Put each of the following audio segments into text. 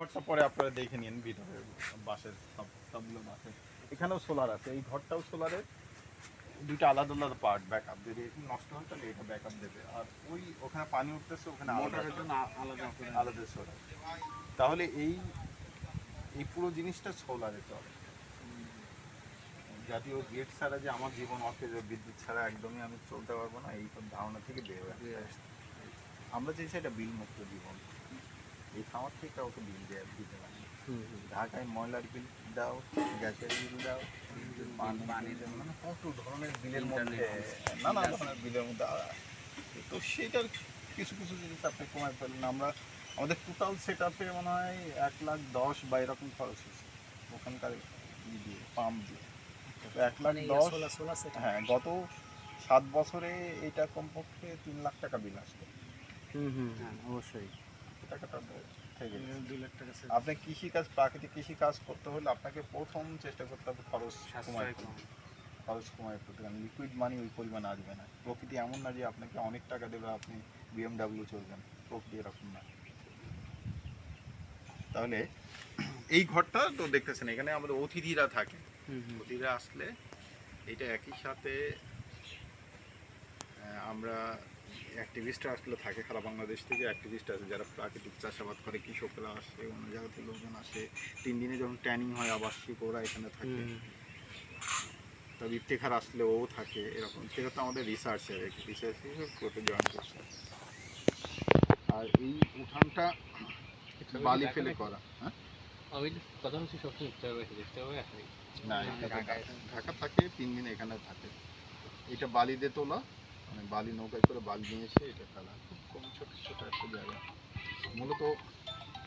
ঘরটা পরে আপনারা দেখে নিন ভিতরে বাসের সবগুলো বাসে এখানেও সোলার আছে, এই ঘরটাও সোলারের, দুইটা আলাদা আলাদা পার্ট ব্যাকআপ যদি নষ্ট হয় তাহলে এটা ব্যাকআপ দেবে, আর ওই ওখানে পানি উঠতেছে ওখানে আলাদা সোলার, তাহলে এই এই পুরো জিনিসটা সোলারে চলে। জাতীয় গেট ছাড়া যে আমার জীবন অকেজ, বিদ্যুৎ ছাড়া একদমই আমি চলতে পারবো না, এই ধারণা থেকে বের হয়ে আসছে। আমরা চাইছি এটা বিল মুক্ত জীবন, এই খামার থেকে ওকে বিল দিতে পারি। ঢাকায় ময়লার বিল দাও, গ্যাসের বিল দাও, পানির মানে কত ধরনের বিলের মধ্যে, নানা ধরনের বিলের মধ্যে, তো সেটার কিছু কিছু জিনিস আপনি কমায় ফেললেন। আমরা আমাদের টোটাল সেট আপে মনে হয় 1,10,000 বা এরকম খরচ হয়েছে ওখানকার দিয়ে পাম্প দিয়ে, তো 1,10,000। হ্যাঁ, গত 7 বছরে এটা কমপক্ষে 3 লাখ টাকা বিল আসবে। অবশ্যই টাকাটা থেকে 2 লাখ টাকা। আপনি কৃষিকাজ, প্রাকৃতিক কৃষি কাজ করতে হলে আপনাকে প্রথম চেষ্টা করতে হবে খরচ কমায় ফেলতে, কারণ লিকুইড মানি ওই পরিমাণ আসবে না। প্রকৃতি এমন না যে আপনাকে অনেক টাকা দেবে আপনি BMW চলবেন, প্রকৃতি এরকম না। তাহলে এই ঘরটা তো দেখতেছেন, এখানে আমাদের অতিথিরা থাকে, অতিথিরা আসলে এটা একই সাথে আমরা অ্যাক্টিভিস্টরা আসলে থাকে, সারা বাংলাদেশ থেকে অ্যাক্টিভিস্ট আছে যারা প্রাকৃতিক চাষাবাদ করে, কৃষকরা আসে, অন্য জায়গা থেকে লোকজন আসে। 3 দিনে যখন ট্রেনিং হয় আবাসিক, ওরা এখানে থাকে। তবে ইফতেখার আসলে ও থাকে, এরকম ইফতেখার তো আমাদের রিসার্চার কোর্টে জয়েন করছে। আর এই উঠানটা বালি ফেলে করা। হ্যাঁ, কথা হচ্ছে সবসময় না ঢাকা থাকে, 3 দিন এখানে থাকে। এটা বালি দিয়ে তোলা, মানে বালি নৌকায় করে বালি নিয়ে এসে এটা ফেলা, খুব কম ছোট ছোট একটা জায়গা। মূলত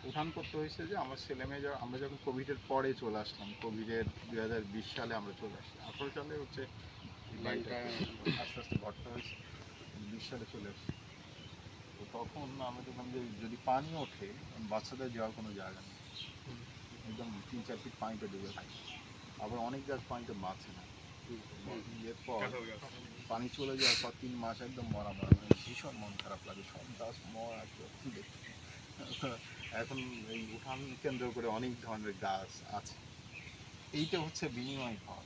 উঠান করতে হয়েছে যে আমার ছেলে মেয়ে, আমরা যখন কোভিডের পরে চলে আসলাম, কোভিডের 2020 সালে আমরা চলে আসছি, 18 সালে হচ্ছে বাড়িটা আস্তে আস্তে ঘরটা হয়েছে, 20 সালে চলে আসছি। তো তখন আমরা দেখলাম যে যদি পানি ওঠে বাচ্চাদের যাওয়ার কোনো জায়গা নেই, একদম 3-4 ফিট পানিতে ডুবে থাকে, আবার অনেক গাছ পানিতে বাঁচে না। এরপর পানি চলে যাওয়ার পর 3 মাস একদম মরা মরা, মানে ভীষণ মন খারাপ লাগে, সব গাছ মরা কি দেখতে। এখন এই উঠান কেন্দ্র করে অনেক ধরনের গাছ আছে। এইটা হচ্ছে বিনিময় ঘর।